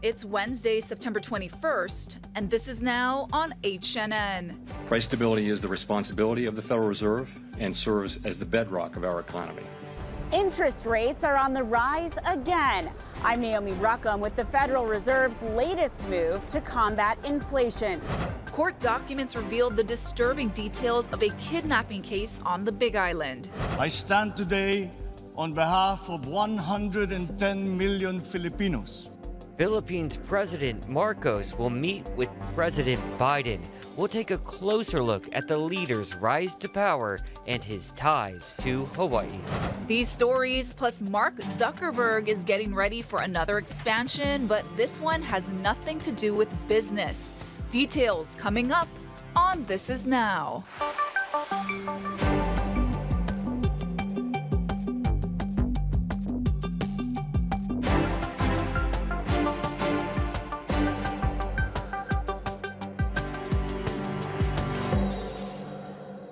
It's Wednesday, September 21st, and this is now on HNN. Price stability is the responsibility of the Federal Reserve and serves as the bedrock of our economy. Interest rates are on the rise again. I'm Naomi Ruckham with the Federal Reserve's latest move to combat inflation. Court documents revealed the disturbing details of a kidnapping case on the Big Island. I stand today on behalf of 110 million Filipinos. Philippines President Marcos will meet with President Biden. We'll take a closer look at the leader's rise to power and his ties to Hawaii. These stories, plus Mark Zuckerberg is getting ready for another expansion, but this one has nothing to do with business. Details coming up on This Is Now.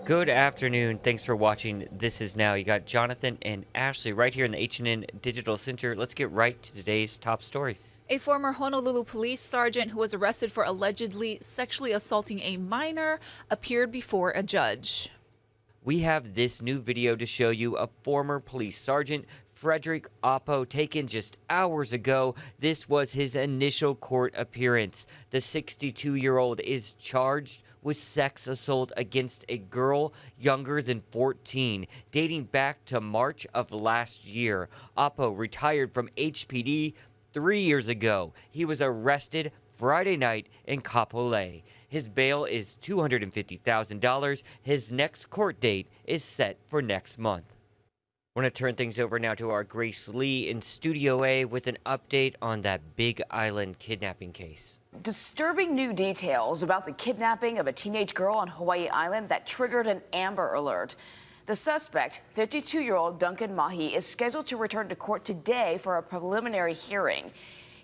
Good afternoon. Thanks for watching This Is Now. You got Jonathan and Ashley right here in the HNN Digital Center. Let's get right to today's top story. A former Honolulu police sergeant who was arrested for allegedly sexually assaulting a minor appeared before a judge. We have this new video to show you. A former police sergeant, Frederick Oppo, taken just hours ago. This was his initial court appearance. The 62-year-old is charged with sex assault against a girl younger than 14, dating back to March of last year. Oppo retired from HPD 3 years ago. He was arrested Friday night in Kapolei. His bail is $250,000. His next court date is set for next month. I want to turn things over now to our Grace Lee in Studio A with an update on that Big Island kidnapping case. Disturbing new details about the kidnapping of a teenage girl on Hawaii Island that triggered an Amber Alert. The suspect, 52-year-old Duncan Mahi, is scheduled to return to court today for a preliminary hearing.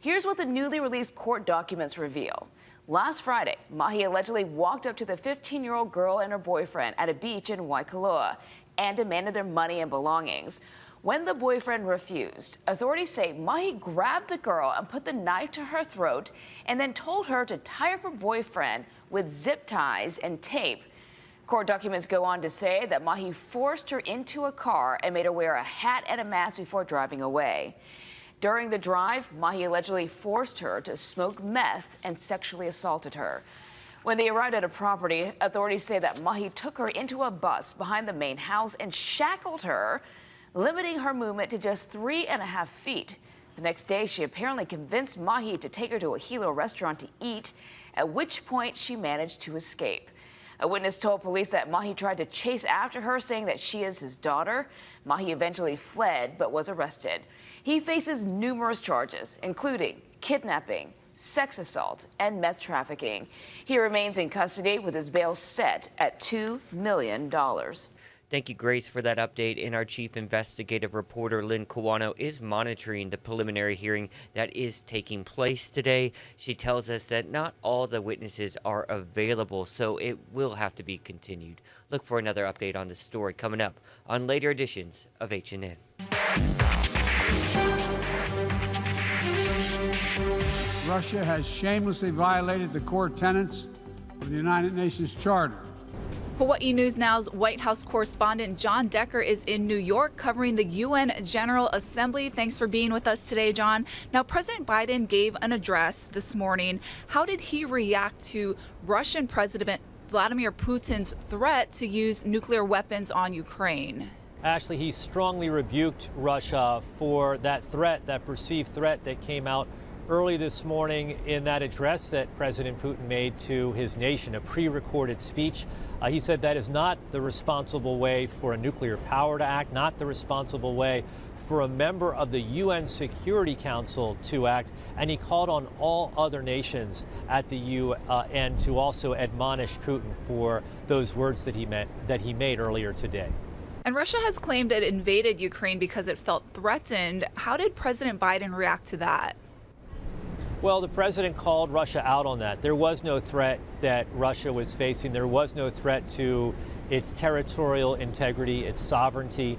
Here's what the newly released court documents reveal. Last Friday, Mahi allegedly walked up to the 15-year-old girl and her boyfriend at a beach in Waikoloa and demanded their money and belongings. When the boyfriend refused, authorities say Mahi grabbed the girl and put the knife to her throat and then told her to tie up her boyfriend with zip ties and tape. Court documents go on to say that Mahi forced her into a car and made her wear a hat and a mask before driving away. During the drive, Mahi allegedly forced her to smoke meth and sexually assaulted her. When they arrived at a property, authorities say that Mahi took her into a bus behind the main house and shackled her, limiting her movement to just 3.5 feet. The next day, she apparently convinced Mahi to take her to a Hilo restaurant to eat, at which point she managed to escape. A witness told police that Mahi tried to chase after her, saying that she is his daughter. Mahi eventually fled but was arrested. He faces numerous charges, including kidnapping, sex assault, and meth trafficking. He remains in custody with his bail set at $2 million. Thank you, Grace, for that update. And our chief investigative reporter, Lynn Kawano, is monitoring the preliminary hearing that is taking place today. She tells us that not all the witnesses are available, so it will have to be continued. Look for another update on this story coming up on later editions of HNN. Russia has shamelessly violated the core tenets of the United Nations Charter. Hawaii News Now's White House correspondent John Decker is in New York covering the UN General Assembly. Thanks for being with us today, John. Now, President Biden gave an address this morning. How did he react to Russian President Vladimir Putin's threat to use nuclear weapons on Ukraine? Ashley, he strongly rebuked Russia for that threat, that perceived threat that came out early this morning in that address that President Putin made to his nation, a pre-recorded speech. He said that is not the responsible way for a nuclear power to act, not the responsible way for a member of the UN Security Council to act, and he called on all other nations at the UN to also admonish Putin for those words that he made earlier today. And Russia has claimed it invaded Ukraine because it felt threatened. How did President Biden react to that? Well, the president called Russia out on that. There was no threat that Russia was facing. There was no threat to its territorial integrity, its sovereignty.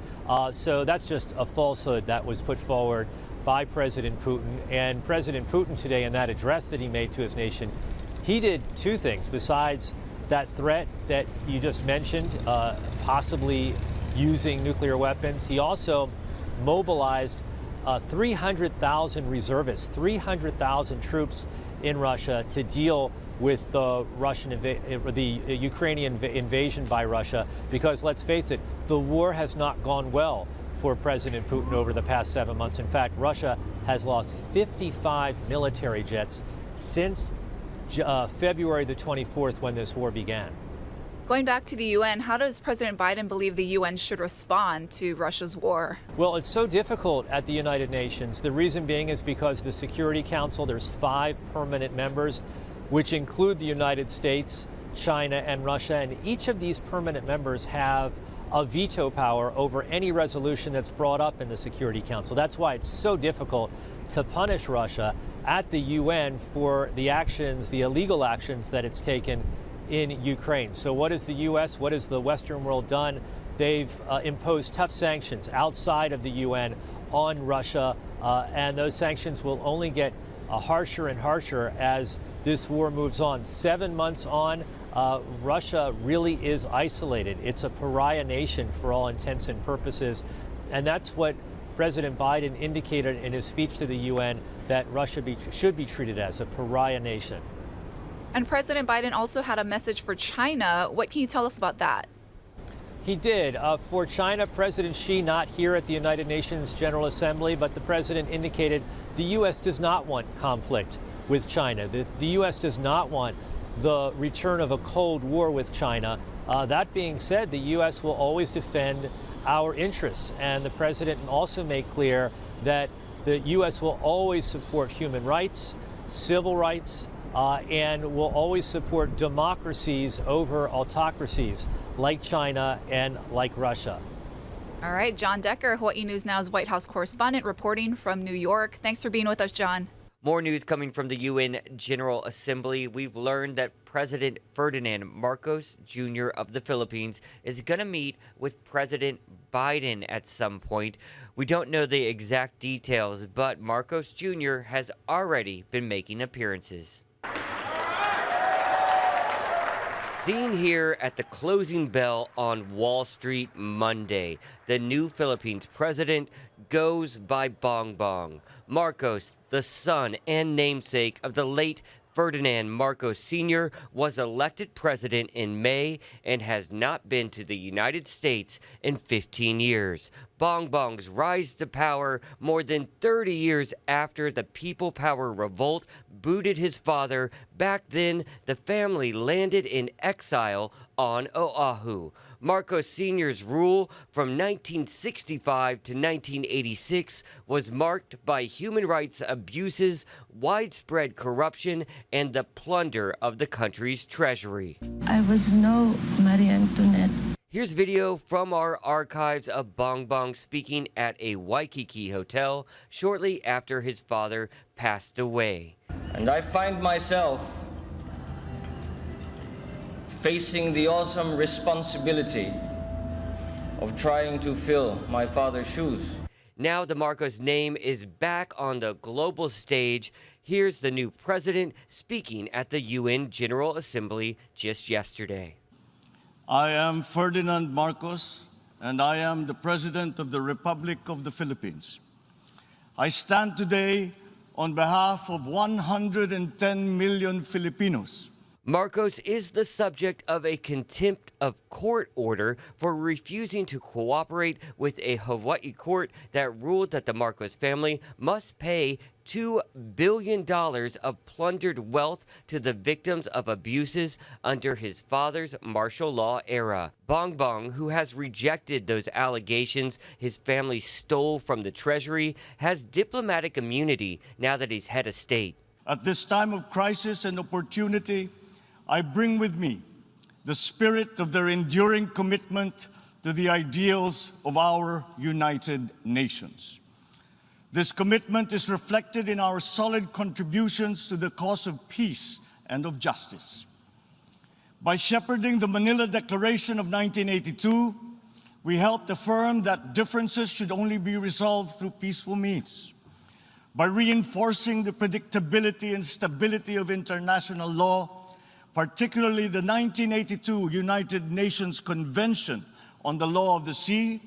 So that's just a falsehood that was put forward by President Putin. And President Putin today, in that address that he made to his nation, he did two things besides that threat that you just mentioned, possibly using nuclear weapons. He also mobilized 300,000 reservists, 300,000 troops in Russia to deal with the Ukrainian invasion by Russia, because let's face it, the war has not gone well for President Putin over the past 7 months. In fact, Russia has lost 55 military jets since February the 24th, when this war began. Going back to the UN, how does President Biden believe the UN should respond to Russia's war? Well, it's so difficult at the United Nations. The reason being is because the Security Council, there's 5 permanent members, which include the United States, China, and Russia. And each of these permanent members have a veto power over any resolution that's brought up in the Security Council. That's why it's so difficult to punish Russia at the UN for the actions, the illegal actions that it's taken in Ukraine. So what has the U.S., what has the Western world done? They've imposed tough sanctions outside of the UN on Russia, and those sanctions will only get harsher and harsher as this war moves on. 7 months on, Russia really is isolated. It's a pariah nation for all intents and purposes, and that's what President Biden indicated in his speech to the UN, that Russia should be treated as a pariah nation. And President Biden also had a message for China. What can you tell us about that? He did. For China, President Xi not here at the United Nations General Assembly, but the president indicated the U.S. does not want conflict with China. The U.S. does not want the return of a Cold War with China. That being said, the U.S. will always defend our interests. And the president also made clear that the U.S. will always support human rights, civil rights, and will always support democracies over autocracies like China and like Russia. All right, John Decker, Hawaii News Now's White House correspondent, reporting from New York. Thanks for being with us, John. More news coming from the UN General Assembly. We've learned that President Ferdinand Marcos Jr. of the Philippines is going to meet with President Biden at some point. We don't know the exact details, but Marcos Jr. has already been making appearances. Seen here at the closing bell on Wall Street Monday, the new Philippines president goes by Bong Bong. Marcos, the son and namesake of the late Ferdinand Marcos Sr., was elected president in May and has not been to the United States in 15 years. Bong Bong's rise to power more than 30 years after the People Power revolt booted his father. Back then, the family landed in exile on Oahu. Marcos Sr.'s rule from 1965 to 1986 was marked by human rights abuses, widespread corruption, and the plunder of the country's treasury. I was no Marie Antoinette. Here's video from our archives of Bong Bong speaking at a Waikiki hotel shortly after his father passed away. And I find myself facing the awesome responsibility of trying to fill my father's shoes. Now the Marcos name is back on the global stage. Here's the new president speaking at the UN General Assembly just yesterday. I am Ferdinand Marcos, and I am the President of the Republic of the Philippines. I stand today on behalf of 110 million Filipinos. Marcos is the subject of a contempt of court order for refusing to cooperate with a Hawaii court that ruled that the Marcos family must pay $2 billion of plundered wealth to the victims of abuses under his father's martial law era. Bong Bong, who has rejected those allegations his family stole from the treasury, has diplomatic immunity now that he's head of state. At this time of crisis and opportunity, I bring with me the spirit of their enduring commitment to the ideals of our United Nations. This commitment is reflected in our solid contributions to the cause of peace and of justice. By shepherding the Manila Declaration of 1982, we helped affirm that differences should only be resolved through peaceful means. by reinforcing the predictability and stability of international law, particularly the 1982 United Nations Convention on the Law of the Sea,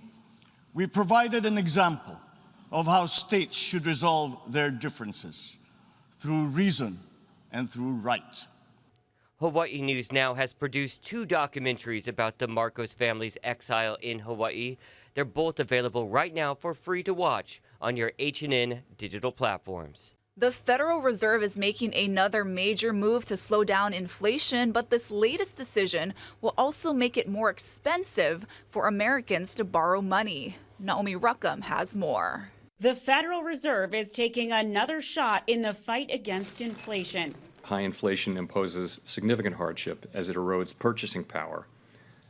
we provided an example of how states should resolve their differences through reason and through right. Hawaii News Now has produced 2 documentaries about the Marcos family's exile in Hawaii. They're both available right now for free to watch on your H&N digital platforms. The Federal Reserve is making another major move to slow down inflation, but this latest decision will also make it more expensive for Americans to borrow money. Naomi Ruckham has more. The Federal Reserve is taking another shot in the fight against inflation. High inflation imposes significant hardship as it erodes purchasing power,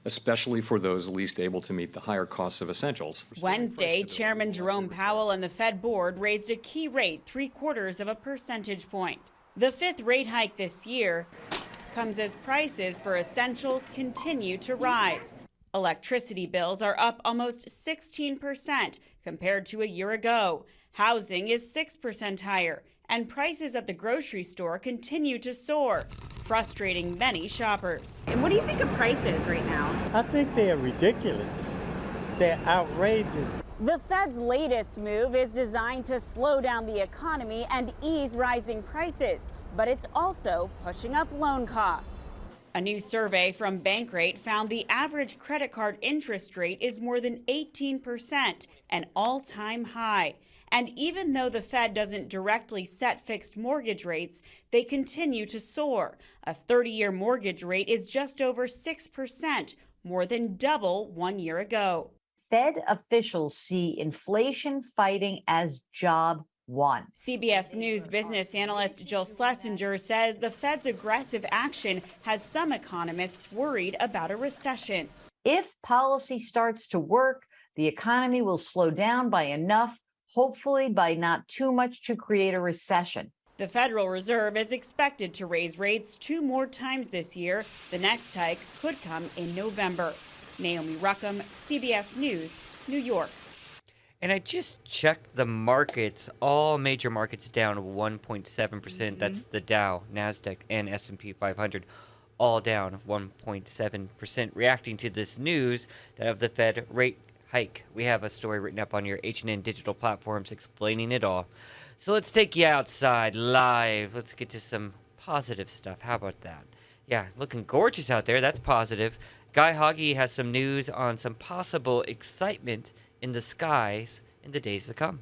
especially for those least able to meet the higher costs of essentials. Wednesday, Chairman Jerome Powell and the Fed board raised a key rate 0.75 percentage point. The 5th rate hike this year comes as prices for essentials continue to rise. Electricity bills are up almost 16% compared to a year ago. Housing is 6% higher, and prices at the grocery store continue to soar, frustrating many shoppers. And what do you think of prices right now? I think they're ridiculous. They're outrageous. The Fed's latest move is designed to slow down the economy and ease rising prices, but it's also pushing up loan costs. A new survey from Bankrate found the average credit card interest rate is more than 18%, an all-time high. And even though the Fed doesn't directly set fixed mortgage rates, they continue to soar. A 30-year mortgage rate is just over 6%, more than double 1 year ago. Fed officials see inflation fighting as job one. CBS News business analyst Jill Schlesinger says the Fed's aggressive action has some economists worried about a recession. If policy starts to work, the economy will slow down by enough, hopefully by not too much, to create a recession. The Federal Reserve is expected to raise rates 2 more times this year. The next hike could come in November. Naomi Ruckham, CBS News, New York. And I just checked the markets, all major markets down 1.7%. That's the Dow, NASDAQ, and S&P 500, all down 1.7%, reacting to this news of the Fed rate hike. We have a story written up on your H&N digital platforms explaining it all. So let's take you outside live. Let's get to some positive stuff. How about that? Yeah, looking gorgeous out there. That's positive. Guy Hoggy has some news on some possible excitement in the skies in the days to come.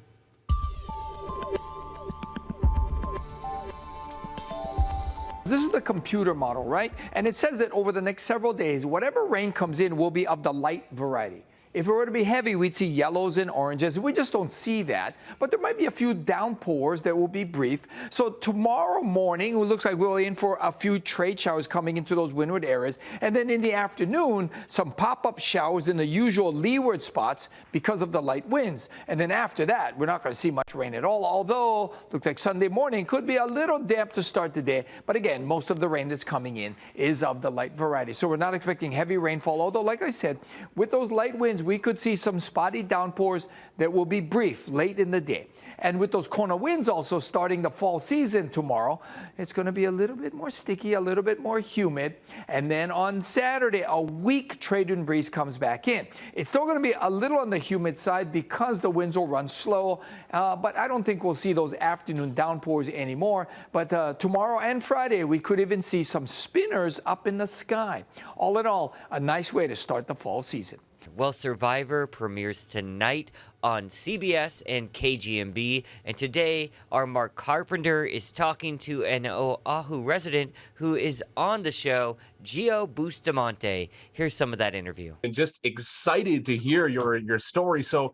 This is the computer model, right? And it says that over the next several days, whatever rain comes in will be of the light variety. If it were to be heavy, we'd see yellows and oranges. We just don't see that. But there might be a few downpours that will be brief. So tomorrow morning, it looks like we're in for a few trade showers coming into those windward areas. And then in the afternoon, some pop-up showers in the usual leeward spots because of the light winds. And then after that, we're not going to see much rain at all. Although, looks like Sunday morning could be a little damp to start the day. But again, most of the rain that's coming in is of the light variety. So we're not expecting heavy rainfall. Although, like I said, with those light winds, we could see some spotty downpours that will be brief late in the day. And with those Kona winds also starting the fall season tomorrow, it's going to be a little bit more sticky, a little bit more humid. And then on Saturday, a weak trade wind breeze comes back in. It's still going to be a little on the humid side because the winds will run slow, but I don't think we'll see those afternoon downpours anymore. But tomorrow and Friday, we could even see some spinners up in the sky. All in all, a nice way to start the fall season. Well, Survivor premieres tonight on CBS and KGMB. And today, our Mark Carpenter is talking to an Oahu resident who is on the show, Gio Bustamante. Here's some of that interview. And just excited to hear your story. So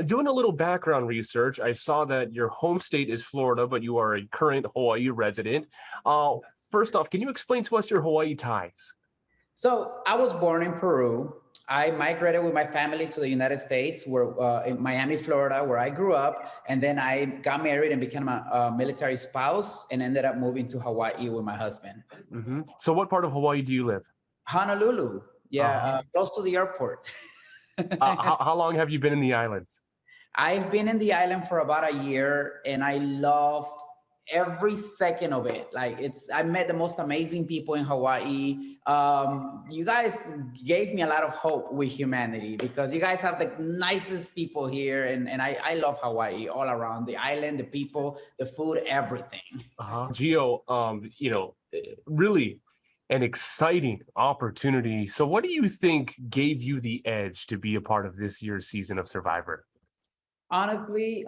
doing a little background research, I saw that your home state is Florida, but you are a current Hawaii resident. First off, can you explain to us your Hawaii ties? So I was born in Peru. I migrated with my family to the United States, where in Miami, Florida, where I grew up. And then I got married and became a military spouse and ended up moving to Hawaii with my husband. Mm-hmm. So what part of Hawaii do you live? Honolulu. Yeah, close to the airport. How long have you been in the islands? I've been in the island for about a year, and I love every second of it. Like I met the most amazing people in Hawaii. You guys gave me a lot of hope with humanity because you guys have the nicest people here, and I love Hawaii all around, the island, the people, the food, everything. Gio, really an exciting opportunity. So what do you think gave you the edge to be a part of this year's season of Survivor? Honestly,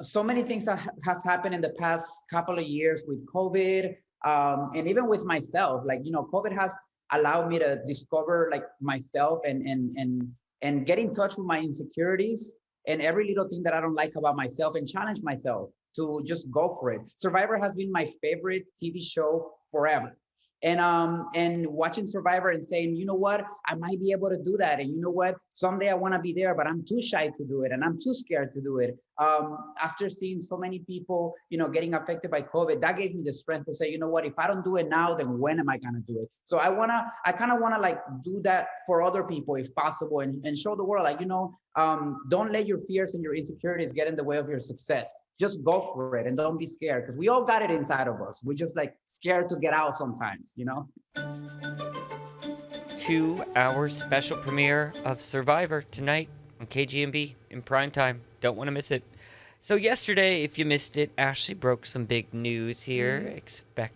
so many things has happened in the past couple of years with COVID, and even with myself. Like, COVID has allowed me to discover like myself and get in touch with my insecurities and every little thing that I don't like about myself and challenge myself to just go for it. Survivor has been my favorite TV show forever. And watching Survivor and saying, you know what, I might be able to do that. And you know what, someday I want to be there, but I'm too shy to do it. And I'm too scared to do it. After seeing so many people, getting affected by COVID, that gave me the strength to say, you know what, if I don't do it now, then when am I going to do it? So I kind of want to like do that for other people if possible and show the world, like, don't let your fears and your insecurities get in the way of your success. Just go for it and don't be scared, because we all got it inside of us. We're just like scared to get out sometimes, 2-hour special premiere of Survivor tonight on KGMB in primetime. Don't want to miss it. So yesterday, if you missed it, Ashley broke some big news here. Expecting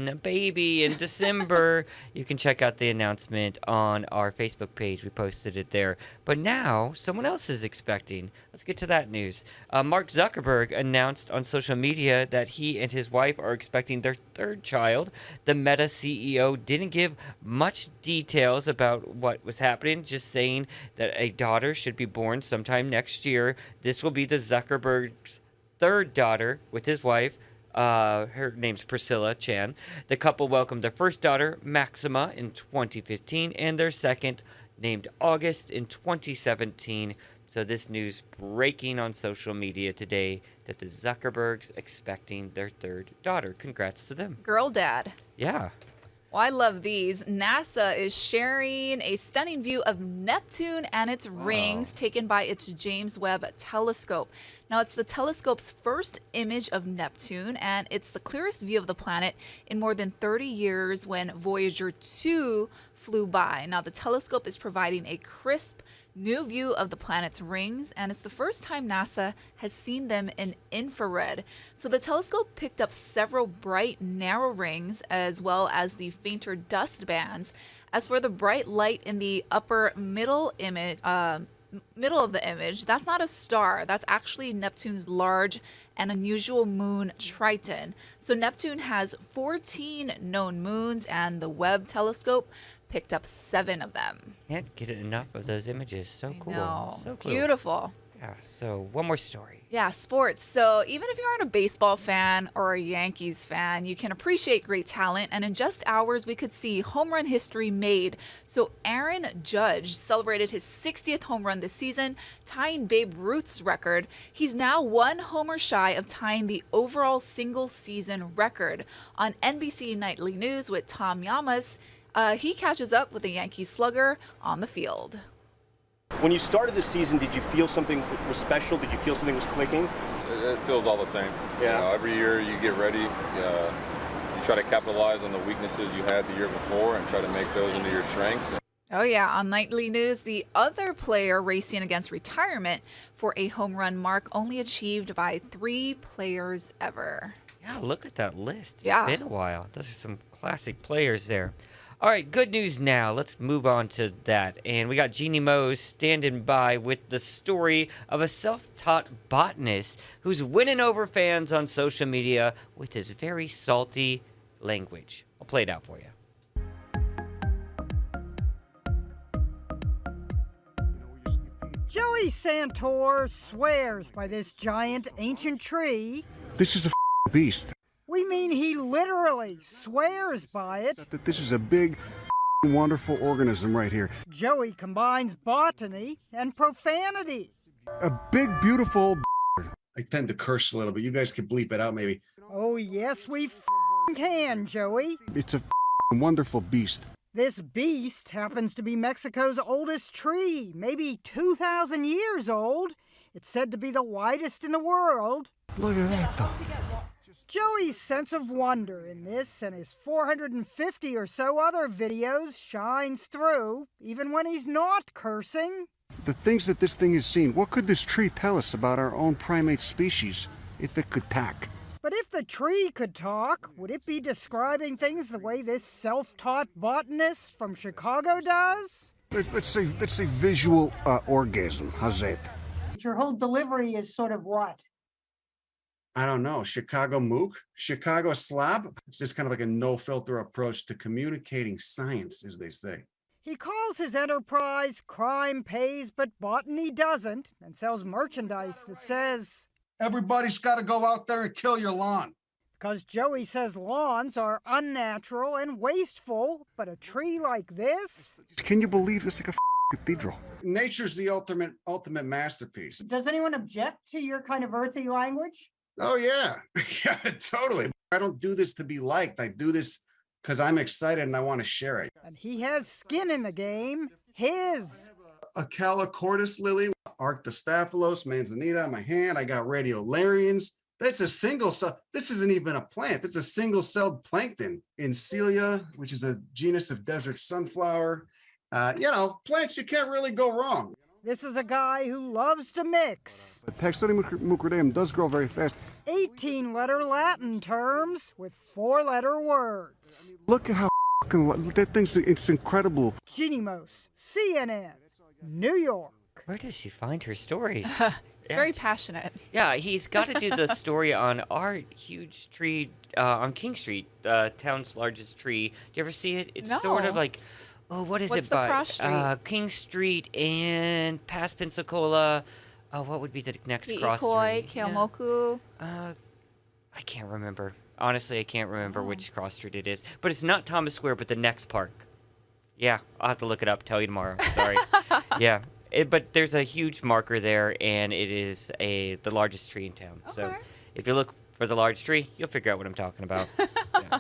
a baby in December. You can check out the announcement on our Facebook page. We posted it there. But now, someone else is expecting. Let's get to that news. Mark Zuckerberg announced on social media that he and his wife are expecting their third child. The Meta CEO didn't give much details about what was happening, just saying that a daughter should be born sometime next year. This will be the Zuckerberg's third daughter with his wife. Her name's Priscilla Chan. The couple welcomed their first daughter, Maxima, in 2015, and their second, named August, in 2017. So this news breaking on social media today that the Zuckerbergs expecting their third daughter. Congrats to them. Girl dad. Yeah. Well, I love these. NASA is sharing a stunning view of Neptune and its rings taken by its James Webb telescope. Now, it's the telescope's first image of Neptune, and it's the clearest view of the planet in more than 30 years when Voyager 2 flew by. Now, the telescope is providing a crisp new view of the planet's rings, and it's the first time NASA has seen them in infrared. So the telescope picked up several bright, narrow rings, as well as the fainter dust bands. As for the bright light in the upper middle of the image, that's not a star. That's actually Neptune's large and unusual moon, Triton. So Neptune has 14 known moons, and the Webb telescope picked up 7 of them. Can't get enough of those images. So cool. So cool. Beautiful. Yeah, so one more story. Yeah, sports. So even if you aren't a baseball fan or a Yankees fan, you can appreciate great talent. And in just hours, we could see home run history made. So Aaron Judge celebrated his 60th home run this season, tying Babe Ruth's record. He's now 1 homer shy of tying the overall single season record. On NBC Nightly News with Tom Llamas, he catches up with the Yankees slugger on the field. When you started the season, did you feel something was special? Did you feel something was clicking? It feels all the same. Yeah. Every year you get ready, you try to capitalize on the weaknesses you had the year before and try to make those into your strengths. Oh yeah, on Nightly News, the other player racing against retirement for a home run mark only achieved by 3 players ever. Yeah, look at that list. Yeah. It's been a while. Those are some classic players there. All right, good news now. Let's move on to that. And we got Jeannie Mose standing by with the story of a self-taught botanist who's winning over fans on social media with his very salty language. I'll play it out for you. Joey Santor swears by this giant ancient tree. This is a beast. We mean he literally swears by it. That this is a big, wonderful organism right here. Joey combines botany and profanity. A big, beautiful. I tend to curse a little bit. You guys can bleep it out, maybe. Oh, yes, we can, Joey. It's a wonderful beast. This beast happens to be Mexico's oldest tree, maybe 2,000 years old. It's said to be the widest in the world. Look at that, though. Joey's sense of wonder in this and his 450 or so other videos shines through, even when he's not cursing. The things that this thing has seen, what could this tree tell us about our own primate species if it could talk? But if the tree could talk, would it be describing things the way this self-taught botanist from Chicago does? Let's say visual orgasm. How's that? Your whole delivery is sort of what? I don't know. Chicago mook? Chicago slob? It's just kind of like a no-filter approach to communicating science, as they say. He calls his enterprise Crime Pays But Botany Doesn't, and sells merchandise that says, Everybody's got to go out there and kill your lawn. because Joey says lawns are unnatural and wasteful, but a tree like this? Can you believe it's like a cathedral? Nature's the ultimate masterpiece. Does anyone object to your kind of earthy language? Oh, yeah. Yeah, totally. I don't do this to be liked. I do this because I'm excited and I want to share it. And he has skin in the game. His. A Calochortus lily, Arctostaphylos, manzanita on my hand. I got radiolarians. That's a single cell. This isn't even a plant. It's a single-celled plankton. Encelia, which is a genus of desert sunflower. Plants you can't really go wrong. This is a guy who loves to mix. The Taxodium mucrodeum does grow very fast. 18-letter Latin terms with 4-letter words. Look at how that thing's, it's incredible. Genimos, CNN, New York. Where does she find her stories? It's very passionate. Yeah, he's got to do the story on our huge tree on King Street, the town's largest tree. Do you ever see it? It's sort of like, what is What's it the by? cross street? King Street and past Pensacola. What would be the next cross Iikoi, street? Keomoku. I can't remember. Honestly, I can't remember which cross street it is. But it's not Thomas Square, but the next park. Yeah, I'll have to look it up. Tell you tomorrow. Sorry. Yeah. But there's a huge marker there, and it is the largest tree in town. Okay. So if you look for the large tree, you'll figure out what I'm talking about. Yeah.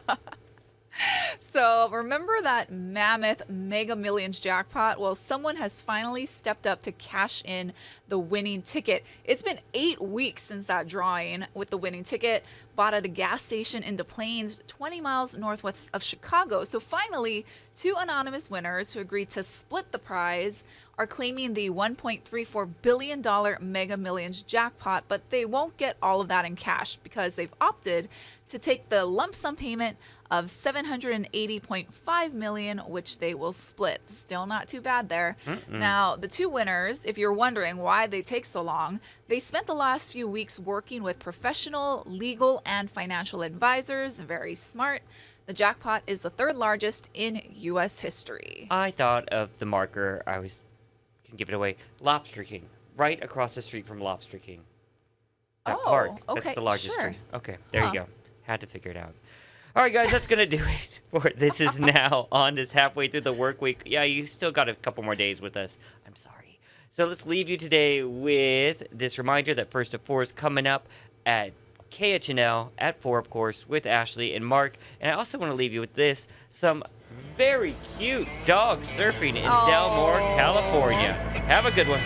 So remember that mammoth Mega Millions jackpot? Well, someone has finally stepped up to cash in the winning ticket. It's been 8 weeks since that drawing, with the winning ticket bought at a gas station in Des Plaines, 20 miles northwest of Chicago. So finally, 2 anonymous winners who agreed to split the prize are claiming the $1.34 billion Mega Millions jackpot, but they won't get all of that in cash because they've opted to take the lump sum payment of $780.5 million, which they will split. Still not too bad there. Now, the 2 winners, if you're wondering why they take so long, they spent the last few weeks working with professional, legal, and financial advisors. Very smart. The jackpot is the 3rd largest in U.S. history. I thought of the marker. Can give it away. Lobster King, right across the street from Lobster King. That park. Okay, that's the largest sure. tree. Okay, there you go. Had to figure it out. All right, guys, that's going to do it for This Is Now on this halfway through the work week. Yeah, you still got a couple more days with us. I'm sorry. So let's leave you today with this reminder that First at 4 is coming up at KHNL at 4, of course, with Ashley and Mark. And I also want to leave you with this, some very cute dog surfing in Del More, California. Have a good one.